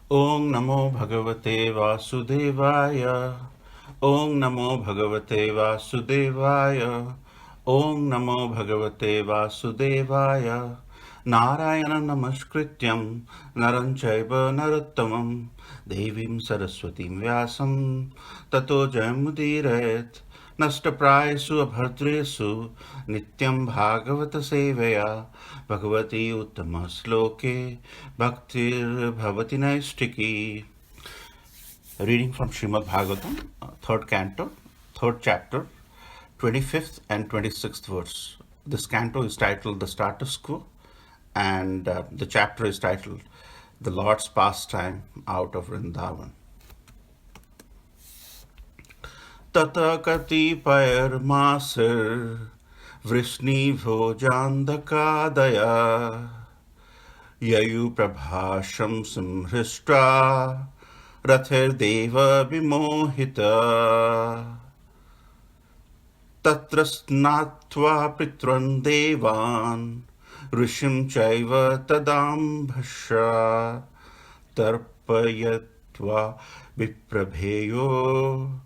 Om Namo Bhagavate Vasudevaya. Om Namo Bhagavate Vasudevaya. Om Namo Bhagavate Vasudevaya. Narayana Namaskrityam Naranchaiva Narottamam Devim Saraswatim Vyasam Tato Jayamudirayat Nashtaprayesu Abhadresu Nityam Bhagavata Sevaya Bhagavati Uttama Sloke Bhaktir Bhavati Naistiki. Reading from Srimad Bhagavatam, third canto, third chapter, 25th and 26th verse. This canto is titled The Status Quo, and the chapter is titled The Lord's Pastime Out of Vrindavan. Tata Katipayarmasir Vrishni Bhojandakadaya Yayu Prabhasham Simhrishtra Rathir Deva Vimohita Tatra Snatva Pitran Devan Rishim Chaiva Tadambhasha Tarpayatva Viprabheyo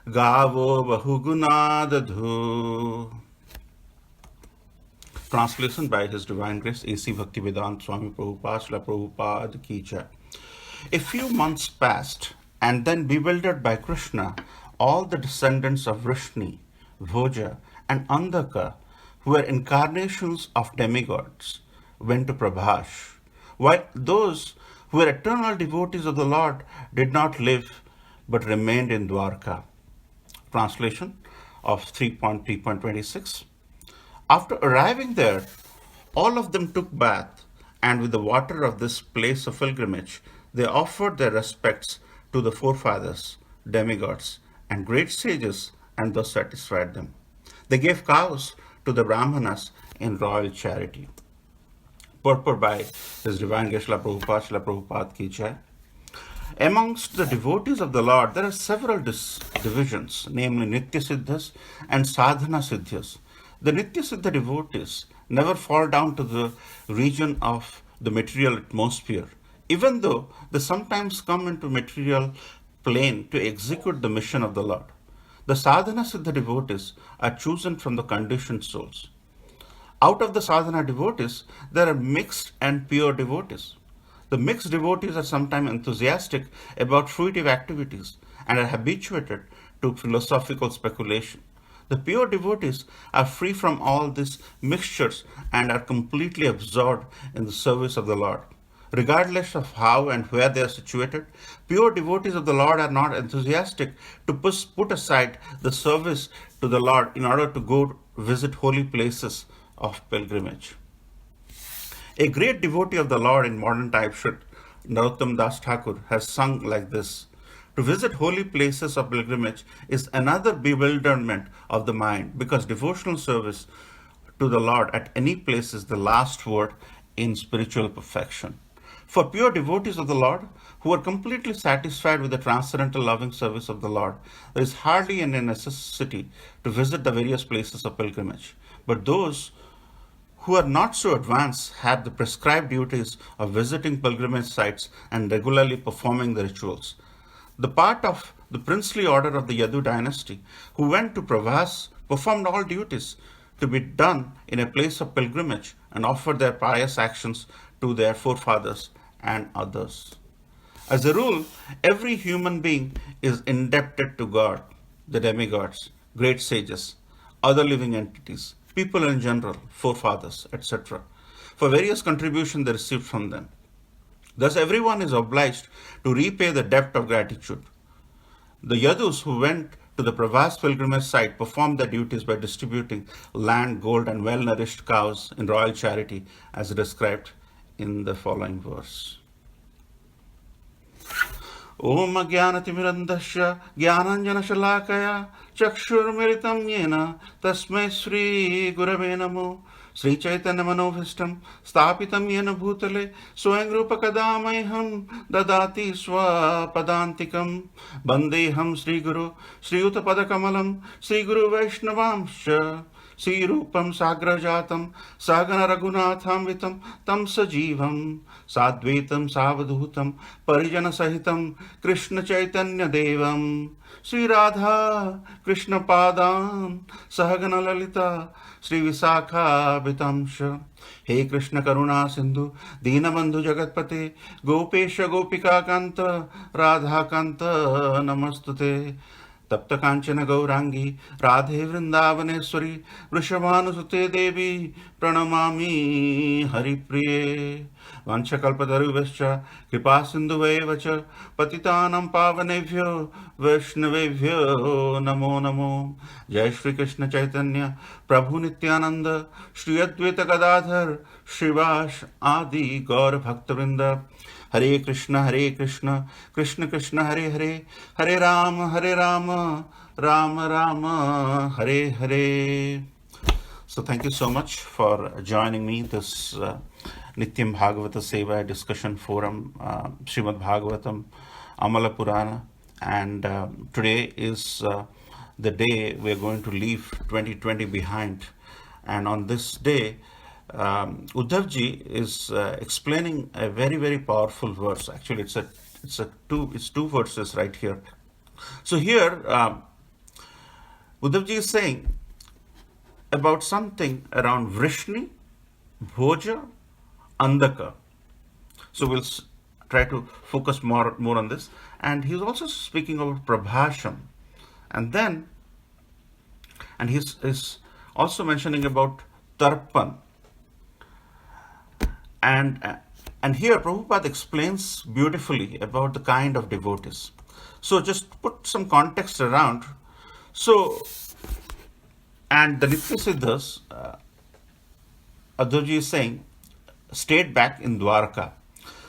Gavo Bahugunadadhu. Translation by His Divine Grace A.C. Bhaktivedanta Swami Prabhupada Srila Prabhupada Ki Jai. A few months passed, and then, bewildered by Krishna, all the descendants of Vrishni, Bhoja, and Andhaka, who were incarnations of demigods, went to Prabhash, while those who were eternal devotees of the Lord did not live but remained in Dwarka. Translation of 3.3.26. After arriving there, all of them took bath, and with the water of this place of pilgrimage, they offered their respects to the forefathers, demigods, and great sages, and thus satisfied them. They gave cows to the Brahmanas in royal charity. Purport by His Divine Grace Srila Prabhupada Ki Jai. Amongst the devotees of the Lord, there are several divisions, namely Nitya Siddhas and Sadhana Siddhas. The Nitya Siddha devotees never fall down to the region of the material atmosphere, even though they sometimes come into material plane to execute the mission of the Lord. The Sadhana Siddha devotees are chosen from the conditioned souls. Out of the sadhana devotees, there are mixed and pure devotees. The mixed devotees are sometimes enthusiastic about fruitive activities and are habituated to philosophical speculation. The pure devotees are free from all these mixtures and are completely absorbed in the service of the Lord. Regardless of how and where they are situated, pure devotees of the Lord are not enthusiastic to put aside the service to the Lord in order to go visit holy places of pilgrimage. A great devotee of the Lord in modern times, Sri Narottam Das Thakur, has sung like this: to visit holy places of pilgrimage is another bewilderment of the mind, because devotional service to the Lord at any place is the last word in spiritual perfection. For pure devotees of the Lord, who are completely satisfied with the transcendental loving service of the Lord, there is hardly any necessity to visit the various places of pilgrimage. But those who are not so advanced have the prescribed duties of visiting pilgrimage sites and regularly performing the rituals. The part of the princely order of the Yadu dynasty, who went to Pravas, performed all duties to be done in a place of pilgrimage and offered their pious actions to their forefathers and others. As a rule, every human being is indebted to God, the demigods, great sages, other living entities, people in general, forefathers, etc., for various contributions they received from them. Thus, everyone is obliged to repay the debt of gratitude. The Yadus who went to the Pravas pilgrimage site performed their duties by distributing land, gold, and well-nourished cows in royal charity, as described in the following verse. Om Jnanatimirandasya Jnananjanashalakaya Chakshurmiritam Yena Tasmai Sri Gurave Namo Sri Chaitanya Manobhishtam Stapitam Yena Bhutale Swayam Rupa Kadamaiham Dadati Swapadantikam Bandeham Sri Guru Sri Uttapada Kamalam Sri Guru Vaishnavamsha Srirupam Sagrajatam Sagana Raghunatham Vitam Tam Sajivam Sadvetam Savadhutam Parijana Sahitam Krishna Chaitanya Devam Sri Radha Krishna Padam Sahagana Lalita Sri Visakha Vitamsha He Krishna Karuna Sindhu Deenabandhu Jagatpate Gopesha Gopika Kanta Radha Kanta Namastute तप्त कांचन गौरांगी राधे वृंदावनेश्वरी वृषभानुसुते देवी प्रणमामि हरिप्रिये वंशकल्पतरुभ्यश्च कृपा सिन्धुभ्येव च पतितानां पावनेभ्यो वैष्णवेभ्यो नमो नमो जय श्री कृष्ण चैतन्य प्रभु नित्यानंद श्री अद्वैत गदाधर श्रीवास आदि गौर भक्तवृंद हरे Krishna Krishna Krishna Hare Hare Hare Ram Ram Ram Hare Hare. So thank you so much for joining me this Nityam Bhagavata Seva discussion forum, Srimad Bhagavatam, Amala Purana, and today is the day we are going to leave 2020 behind, and on this day Uddhavji is explaining a very, very powerful verse. Actually, it's two verses right here. So here, Uddhavji is saying about something around Vrishni, Bhoja, Andaka. So we'll try to focus more on this. And he's also speaking about Prabhasham, and he's also mentioning about Tarpan. And here Prabhupada explains beautifully about the kind of devotees. So just put some context around. So, and the Nitya Siddhas, Adhoji is saying, stayed back in Dwarka.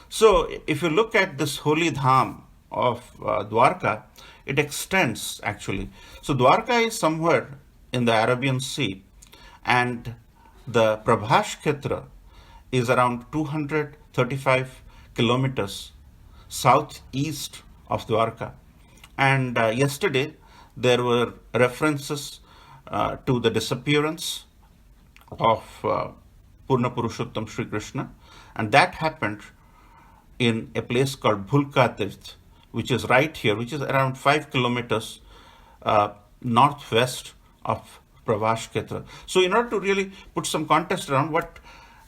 So if you look at this holy dham of Dwarka, it extends actually. So Dwarka is somewhere in the Arabian Sea, and the Prabhash Kshetra is around 235 kilometers southeast of Dwarka. And yesterday there were references to the disappearance of Purna Purushottam Sri Krishna, and that happened in a place called Bhulkatirth, which is right here, which is around 5 kilometers northwest of Prabhash Kshetra. So in order to really put some context around what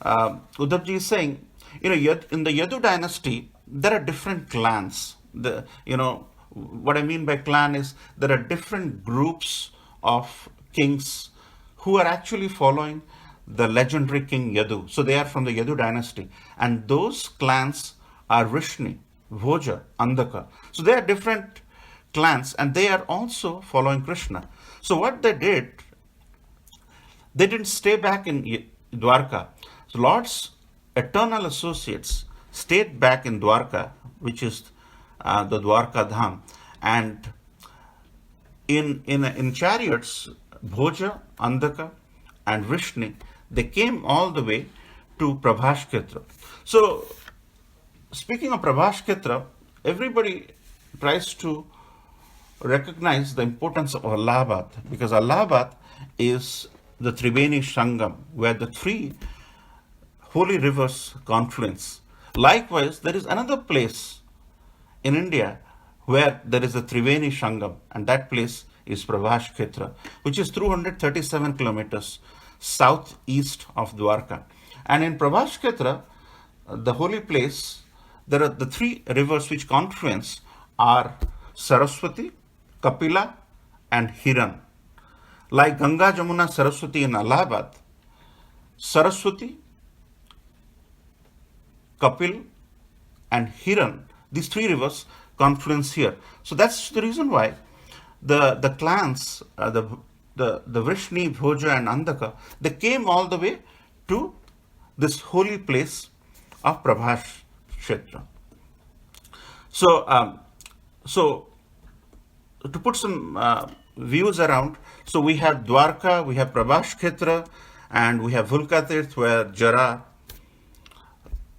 Uddhavji is saying, in the Yadu dynasty, there are different clans. What I mean by clan is there are different groups of kings who are actually following the legendary king Yadu. So they are from the Yadu dynasty. And those clans are Vrishni, Bhoja, Andaka. So they are different clans, and they are also following Krishna. So what they didn't stay back in Dwarka. So Lord's eternal associates stayed back in Dwarka, which is the Dwarka Dham, and in chariots, Bhoja, Andaka, and Vrishni, they came all the way to Prabhash Kshetra. So speaking of Prabhash Kshetra, everybody tries to recognize the importance of Allahabad, because Allahabad is the Triveni Sangam, where the three holy rivers confluence. Likewise, there is another place in India where there is a Triveni Sangam, and that place is Prabhash Kshetra, which is 237 kilometers southeast of Dwarka. And in Prabhash Kshetra, the holy place, there are the three rivers which confluence are Saraswati, Kapila, and Hiran. Like Ganga, Jamuna, Saraswati in Allahabad, Saraswati, Kapil, and Hiran, these three rivers confluence here. So that's the reason why the clans, the Vrishni, Bhoja, and Andaka, they came all the way to this holy place of Prabhash Kshetra. So to put some views around, so we have Dwarka, we have Prabhash Kshetra, and we have Bhulkatirth, where Jara,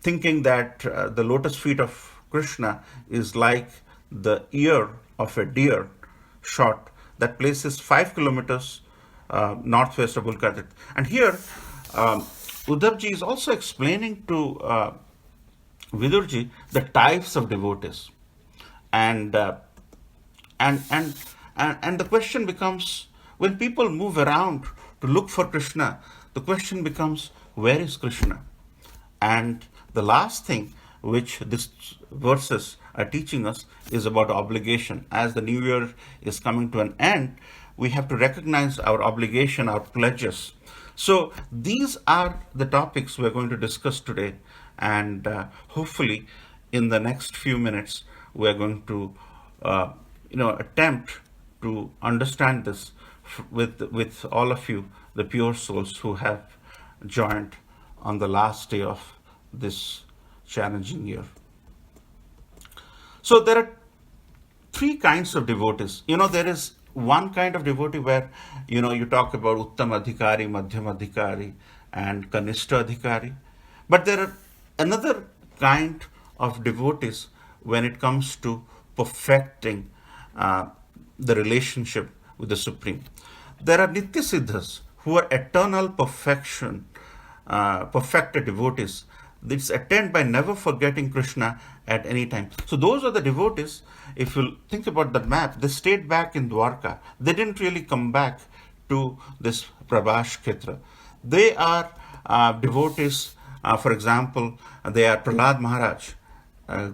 thinking that the lotus feet of Krishna is like the ear of a deer, shot. That place is 5 kilometers northwest of Bulka. And here, Uddhavji is also explaining to Vidurji the types of devotees. And, and, and, and the question becomes, when people move around to look for Krishna, the question becomes, where is Krishna? And the last thing which these verses are teaching us is about obligation. As the new year is coming to an end, we have to recognize our obligation, our pledges. So these are the topics we're going to discuss today, and hopefully in the next few minutes we're going to attempt to understand this with all of you, the pure souls who have joined on the last day of this challenging year. So there are three kinds of devotees. There is one kind of devotee where, you talk about Uttam Adhikari, Madhyam Adhikari, and Kanishta Adhikari. But there are another kind of devotees when it comes to perfecting the relationship with the Supreme. There are Nitya Siddhas who are eternal perfected devotees. It's attained by never forgetting Krishna at any time. So those are the devotees. If you think about the map, they stayed back in Dwarka. They didn't really come back to this Prabhash Kshetra. They are devotees, for example, they are Prahlad Maharaj,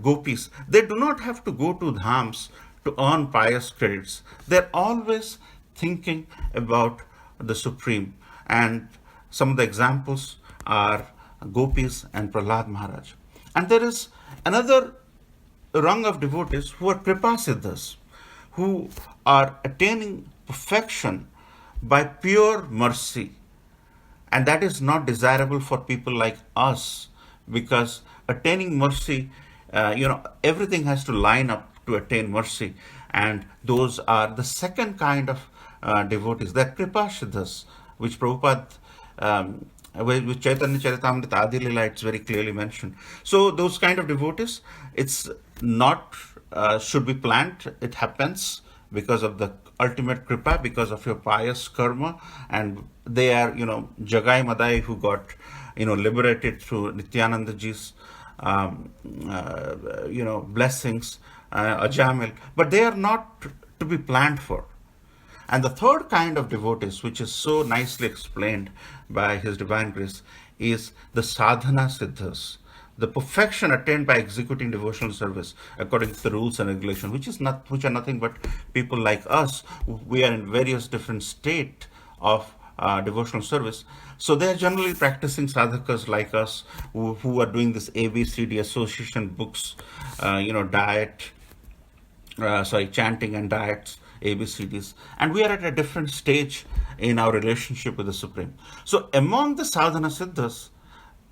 gopis. They do not have to go to dhams to earn pious credits. They're always thinking about the Supreme. And some of the examples are gopis and Prahlad Maharaj. And there is another rung of devotees who are Kripa Siddhas, who are attaining perfection by pure mercy. And that is not desirable for people like us, because attaining mercy, everything has to line up to attain mercy. And those are the second kind of devotees. They're Kripa Siddhas, which Prabhupada, with Chaitanya Charitamrita Adi Lila, it's very clearly mentioned. So those kind of devotees, it's not should be planned. It happens because of the ultimate kripa, because of your pious karma, and they are, Jagai Madai, who got, liberated through Nityananda Ji's, blessings, Ajamil, but they are not to be planned for. And the third kind of devotees, which is so nicely explained by His Divine Grace, is the sadhana siddhas, the perfection attained by executing devotional service according to the rules and regulations, which are nothing but people like us. We are in various different state of devotional service. So they are generally practicing sadhakas like us, who are doing this ABCD association books, diet, chanting and diets, ABCDs, and we are at a different stage in our relationship with the Supreme. So among the sadhana siddhas,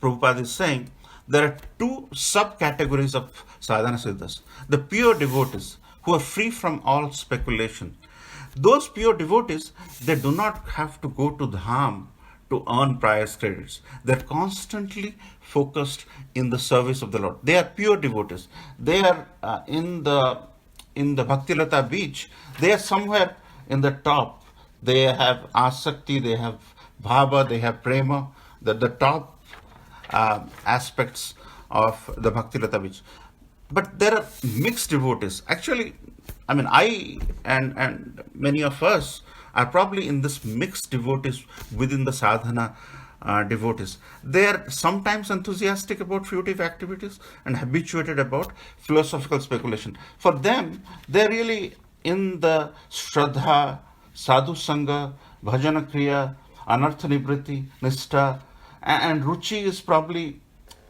Prabhupada is saying there are two subcategories of sadhana siddhas: the pure devotees who are free from all speculation. Those pure devotees, they do not have to go to dham to earn pious credits. They're constantly focused in the service of the Lord. They are pure devotees. They are in the Bhaktilata beach. They are somewhere in the top. They have asakti, they have bhava, they have prema, the top aspects of the Bhaktilata beach. But there are mixed devotees. Actually, I and many of us are probably in this mixed devotees within the sadhana devotees. They are sometimes enthusiastic about fruitive activities and habituated about philosophical speculation. For them, they're really in the Shraddha, Sadhu Sangha, Bhajana Kriya, Anartha Nibriti, Nishtha, and Ruchi is probably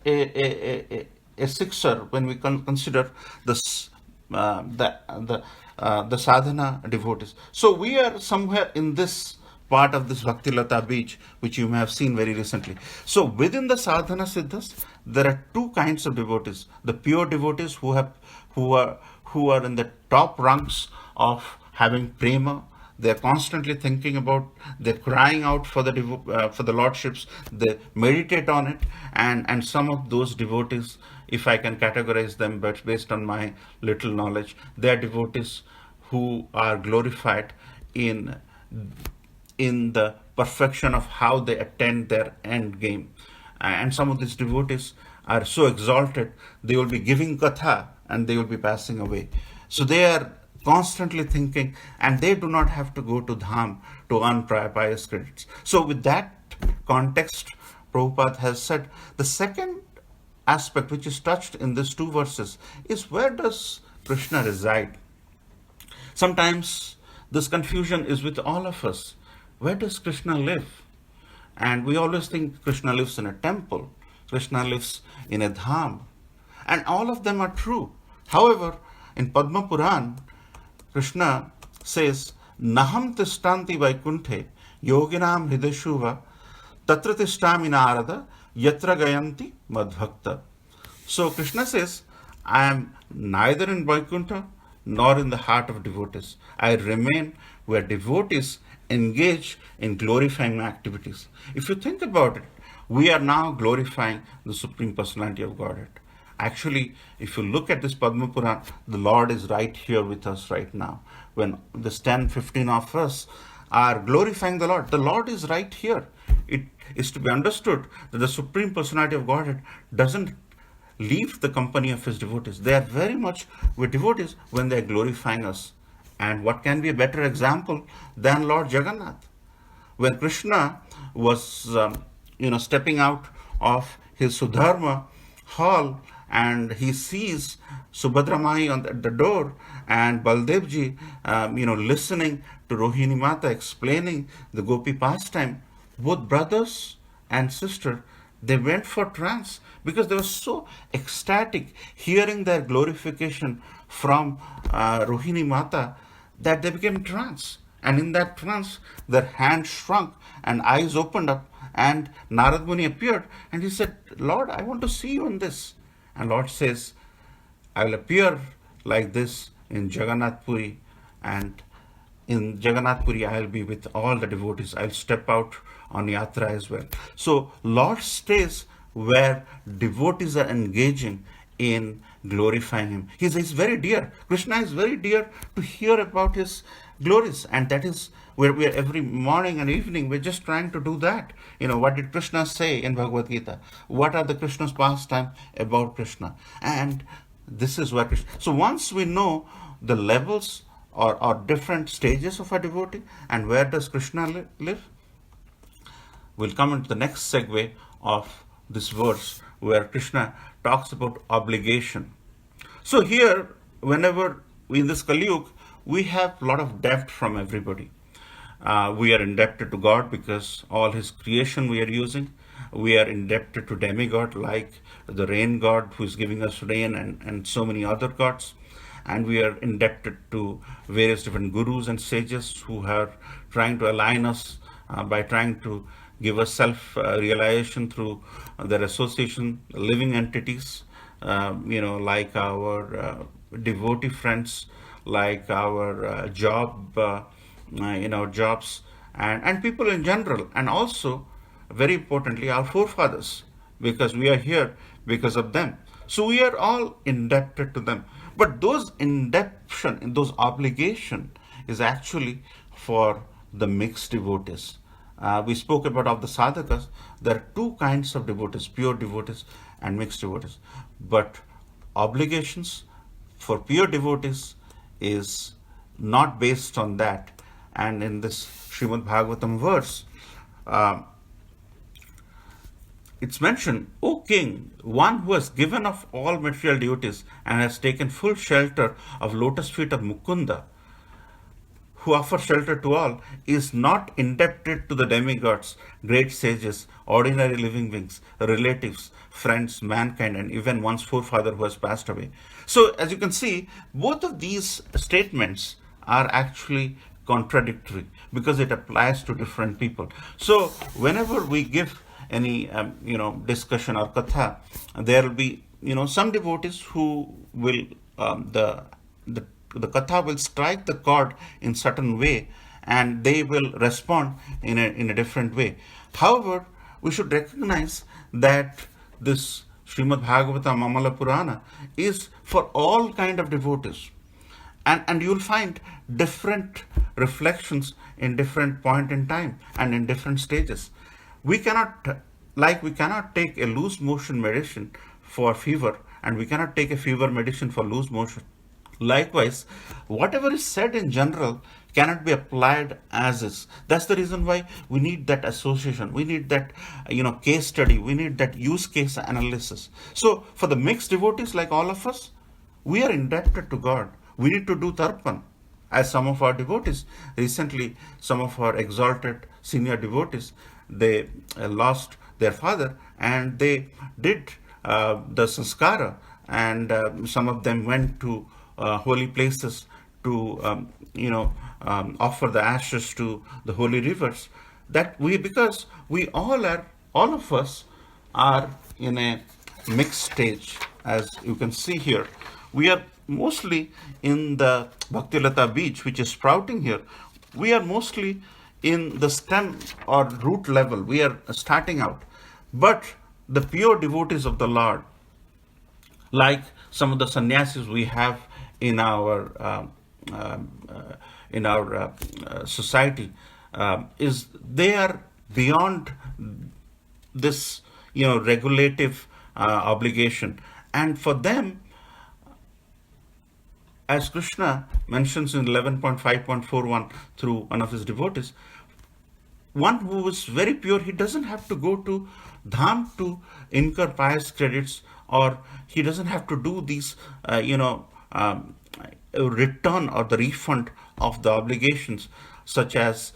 a sixer when we consider this the sadhana devotees. So we are somewhere in this part of this Bhaktilata beach, which you may have seen very recently. So within the sadhana siddhas, there are two kinds of devotees: the pure devotees who are in the top rungs of having prema. They're constantly thinking about, they're crying out for the lordships, they meditate on it, and some of those devotees, if I can categorize them, but based on my little knowledge, they are devotees who are glorified in in the perfection of how they attend their end game. And some of these devotees are so exalted, they will be giving katha and they will be passing away. So they are constantly thinking, and they do not have to go to dham to earn pious credits. So with that context, Prabhupada has said the second aspect which is touched in these two verses is, where does Krishna reside? Sometimes this confusion is with all of us. Where does Krishna live? And we always think Krishna lives in a temple, Krishna lives in a dham. And all of them are true. However, in Padma Puran, Krishna says, Naham tishtanti vaikunthe yoginam hrideshuva tatra tishtami narada yatra gayanti madbhakta. So Krishna says, I am neither in Vaikuntha nor in the heart of devotees. I remain where devotees engage in glorifying my activities. If you think about it, we are now glorifying the Supreme Personality of Godhead. Actually, if you look at this Padma Puran, the Lord is right here with us right now. When this 10, 15 of us are glorifying the Lord is right here. It is to be understood that the Supreme Personality of Godhead doesn't leave the company of his devotees. They are very much with devotees when they are glorifying us. And what can be a better example than Lord Jagannath? When Krishna was stepping out of his Sudharma hall, and he sees Subhadra Mai at the door, and Baldevji, listening to Rohini Mata explaining the Gopi pastime. Both brothers and sister, they went for trance because they were so ecstatic hearing their glorification from Rohini Mata that they became trance. And in that trance, their hands shrunk and eyes opened up, and Narad Muni appeared, and he said, Lord, I want to see you in this. And Lord says, I will appear like this in Jagannath Puri, and in Jagannath Puri I will be with all the devotees. I will step out on yatra as well. So Lord stays where devotees are engaging in glorifying him. He's very dear. Krishna is very dear to hear about his glories, and that is where we are every morning and evening. We're just trying to do that. What did Krishna say in Bhagavad Gita? What are the Krishna's pastime about Krishna? And this is where Krishna. So once we know the levels or different stages of a devotee and where does Krishna live, we'll come into the next segue of this verse where Krishna talks about obligation. So here, whenever in this Kali Yuga, we have a lot of debt from everybody. We are indebted to God because all his creation we are using. We are indebted to demigod like the rain god who is giving us rain, and so many other gods. And we are indebted to various different gurus and sages who are trying to align us by trying to give us self-realization through their association, living entities, like our devotee friends, like our jobs, and people in general, and also, very importantly, our forefathers, because we are here because of them. So we are all indebted to them. But those indebtion, those obligation is actually for the mixed devotees. We spoke about of the sadhakas. There are two kinds of devotees, pure devotees and mixed devotees. But obligations for pure devotees is not based on that. And in this Srimad Bhagavatam verse, it's mentioned, O king, one who has given of all material duties and has taken full shelter of lotus feet of Mukunda, who offer shelter to all, is not indebted to the demigods, great sages, ordinary living beings, relatives, friends, mankind, and even one's forefather who has passed away. So, as you can see, both of these statements are actually contradictory because it applies to different people. So, whenever we give any discussion or katha, there will be some devotees who will the katha will strike the chord in certain way, and they will respond in a different way. However, we should recognize that this Srimad Bhagavatam Amala Purana is for all kind of devotees, and you'll find different reflections in different point in time and in different stages. We cannot, we cannot take a loose motion medicine for fever, and we cannot take a fever medicine for loose motion. Likewise, whatever is said in general cannot be applied as is. That's the reason why we need that association. We need that, case study. We need that use case analysis. So, for the mixed devotees like all of us, we are indebted to God. We need to do tarpan. As some of our devotees, recently, some of our exalted senior devotees, they lost their father and they did the sanskara, and some of them went to holy places to offer the ashes to the holy rivers. Because all of us are in a mixed stage. As you can see here, we are mostly in the Bhaktilata beach, which is sprouting here. We are mostly in the stem or root level. We are starting out. But the pure devotees of the Lord, like some of the sannyasis we have in our society, is they are beyond this regulative obligation, and for them, as Krishna mentions in 11.5.41 through one of his devotees, one who is very pure, he doesn't have to go to dham to incur pious credits, or he doesn't have to do these return or the refund of the obligations, such as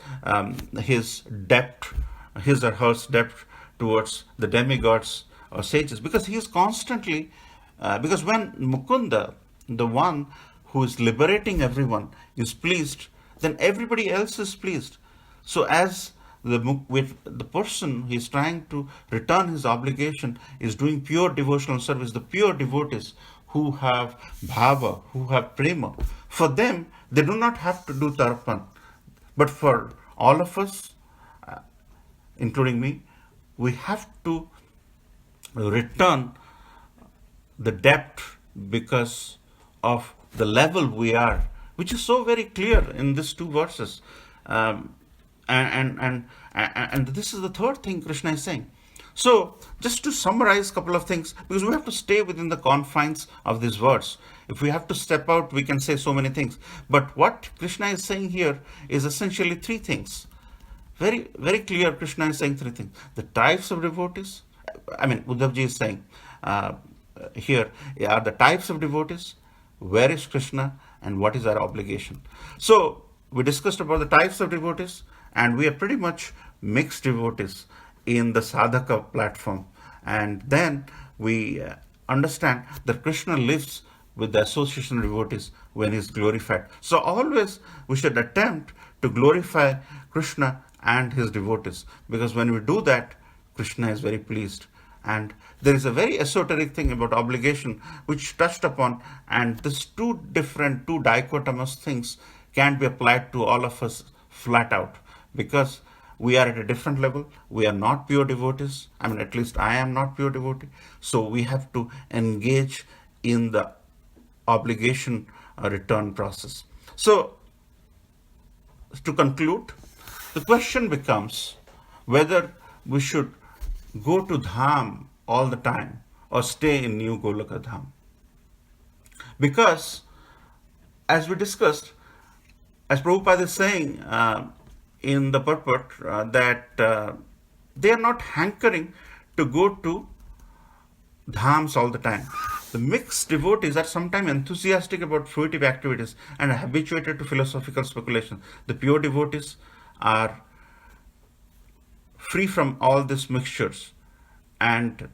his or her debt towards the demigods or sages, because he is constantly, because when Mukunda, the one who is liberating everyone, is pleased, then everybody else is pleased. So as with the person who is trying to return his obligation is doing pure devotional service, the pure devotees who have bhava, who have prema, for them, they do not have to do tarpan. But for all of us, including me, we have to return the debt because of the level we are, which is so very clear in these two verses. And this is the third thing Krishna is saying. So, just to summarize a couple of things, because we have to stay within the confines of this verse. If we have to step out, we can say so many things. But what Krishna is saying here is essentially three things. Very, very clear, Krishna is saying three things. The types of devotees, Uddhavji is saying here are the types of devotees, where is Krishna, and what is our obligation. So, we discussed about the types of devotees, and we are pretty much mixed devotees in the sadhaka platform. And then we understand that Krishna lives with the association of devotees when he is glorified. So always we should attempt to glorify Krishna and his devotees, because when we do that, Krishna is very pleased. And there is a very esoteric thing about obligation which touched upon, and these two dichotomous things can be applied to all of us flat out, because we are at a different level. We are not pure devotees. At least I am not pure devotee. So we have to engage in the obligation return process. So, to conclude, the question becomes whether we should go to Dham all the time or stay in New Golaka Dham. Because, as we discussed, as Prabhupada is saying in the purport, that they are not hankering to go to dhams all the time. The mixed devotees are sometimes enthusiastic about fruitive activities and are habituated to philosophical speculation. The pure devotees are free from all these mixtures, and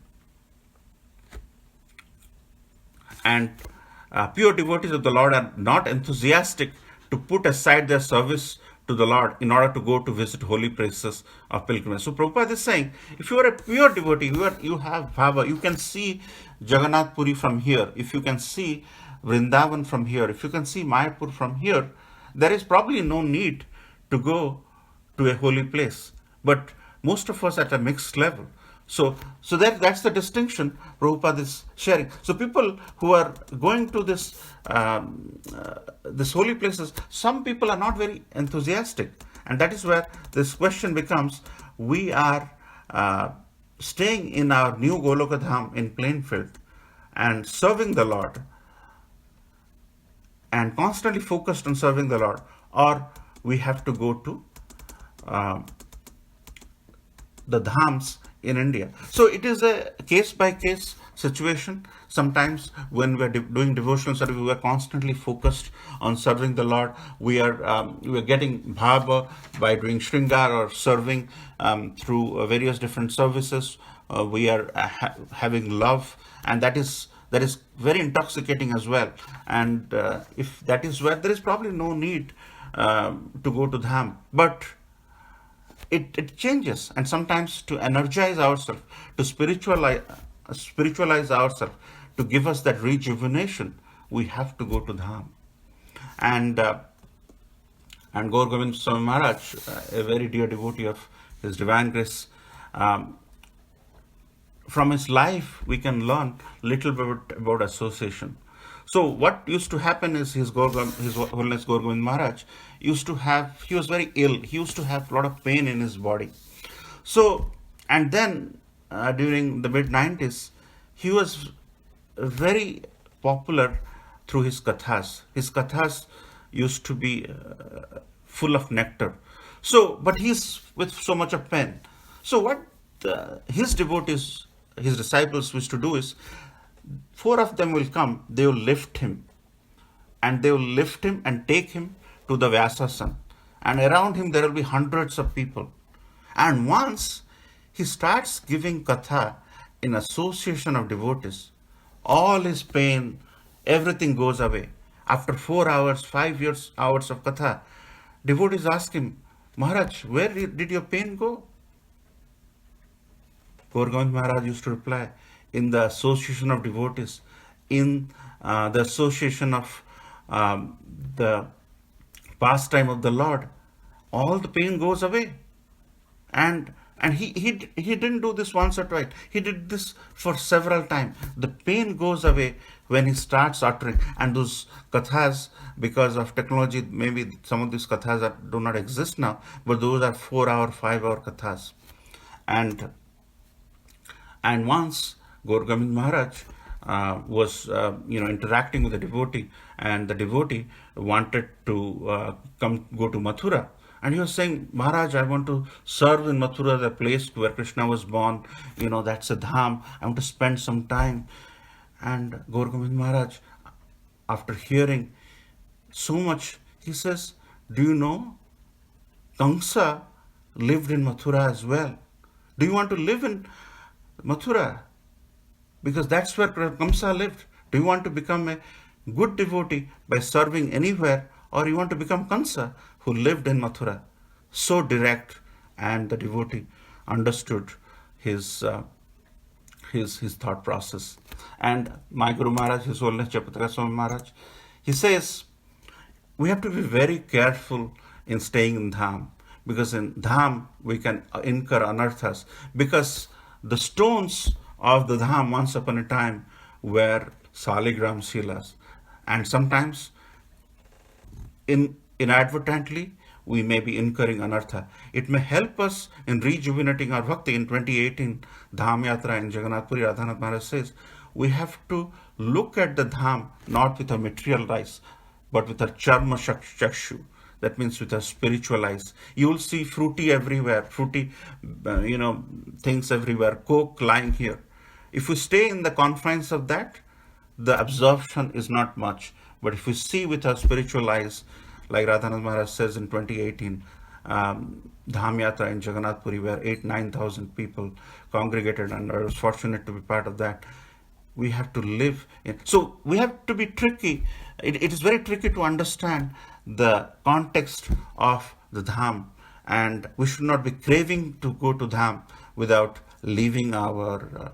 pure devotees of the Lord are not enthusiastic to put aside their service to the Lord in order to go to visit holy places of pilgrimage. So Prabhupada is saying, if you are a pure devotee, you have bhava, you can see Jagannath Puri from here, if you can see Vrindavan from here, if you can see Mayapur from here, there is probably no need to go to a holy place. But most of us at a mixed level. So that's the distinction Prabhupada is sharing. So people who are going to this holy places, some people are not very enthusiastic, And that is where this question becomes, we are staying in our new Goloka Dham in Plainfield and serving the Lord and constantly focused on serving the Lord, or we have to go to uh, the dhams in India. So it is a case by case situation. Sometimes when we are doing devotional service, we are constantly focused on serving the Lord. We are getting bhava by doing shringar or serving through various different services. We are having love, and that is very intoxicating as well. And if that is where, there is probably no need to go to dham, but it changes. And sometimes to energize ourselves, to spiritualize ourselves, to give us that rejuvenation, we have to go to dham. And uh, and Gaur Govind Swami Maharaj, a very dear devotee of His Divine Grace, um, from his life we can learn little bit about association. So what used to happen is His Holiness Gaur Govind Maharaj used to have, he was very ill. He used to have a lot of pain in his body. So, and then during the mid 90s, he was very popular through his kathas. His kathas used to be full of nectar. So, but he's with so much of pain. So, what his devotees, his disciples used to do is, four of them will come, they will lift him, and they will lift him and take him to the Vyasasan. And around him there will be hundreds of people. And once he starts giving katha in association of devotees, all his pain, everything goes away. After 4 hours, 5 hours of katha, devotees ask him, Maharaj, where did your pain go? Gaur Maharaj used to reply, in the association of devotees, in the association of the pastime of the Lord, all the pain goes away. And he didn't do this once or twice. He did this for several times. The pain goes away when he starts uttering. And those kathas, because of technology, maybe some of these kathas do not exist now, but those are 4 hour, 5 hour kathas. And once Gaur Govind Maharaj was interacting with a devotee, and the devotee wanted to go to Mathura. And he was saying, Maharaj, I want to serve in Mathura, the place where Krishna was born. That's a dham. I want to spend some time. And Gaur Govind Maharaj, after hearing so much, he says, do you know Kamsa lived in Mathura as well? Do you want to live in Mathura? Because that's where Kamsa lived. Do you want to become a good devotee by serving anywhere, or you want to become Kamsa who lived in Mathura? So direct, and the devotee understood his thought process. And my Guru Maharaj, His Holiness Jayapataka Swami Maharaj, he says we have to be very careful in staying in dham, because in dham we can incur anarthas, because the stones of the dham once upon a time were saligram shilas, and sometimes inadvertently we may be incurring anartha. It may help us in rejuvenating our bhakti. In 2018 Dham Yatra in Jagannath Puri, Radhanath Maharaj says we have to look at the dham not with a material eyes, but with a charma chakshu. That means with a spiritual eyes. You will see fruity everywhere, fruity, things everywhere, coke lying here. If we stay in the confines of that, the absorption is not much. But if we see with our spiritual eyes, like Radhanath Maharaj says in 2018, Dham Yatra in Jagannath Puri, where 8,000-9,000 people congregated, and I was fortunate to be part of that. We have to live in. So we have to be tricky. It is very tricky to understand the context of the dham, and we should not be craving to go to dham without leaving our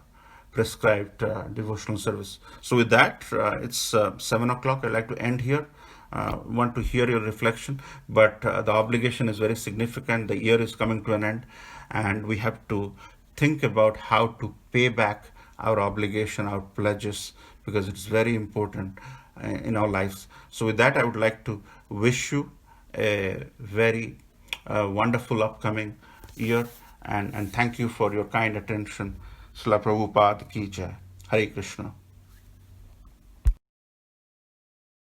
prescribed devotional service. So with that, it's 7 o'clock. I'd like to end here. Want to hear your reflection, but the obligation is very significant. The year is coming to an end, and we have to think about how to pay back our obligation, our pledges, because it's very important in our lives. So with that, I would like to wish you a very wonderful upcoming year. And thank you for your kind attention. Srila Prabhupada Ki Jai. Hare Krishna.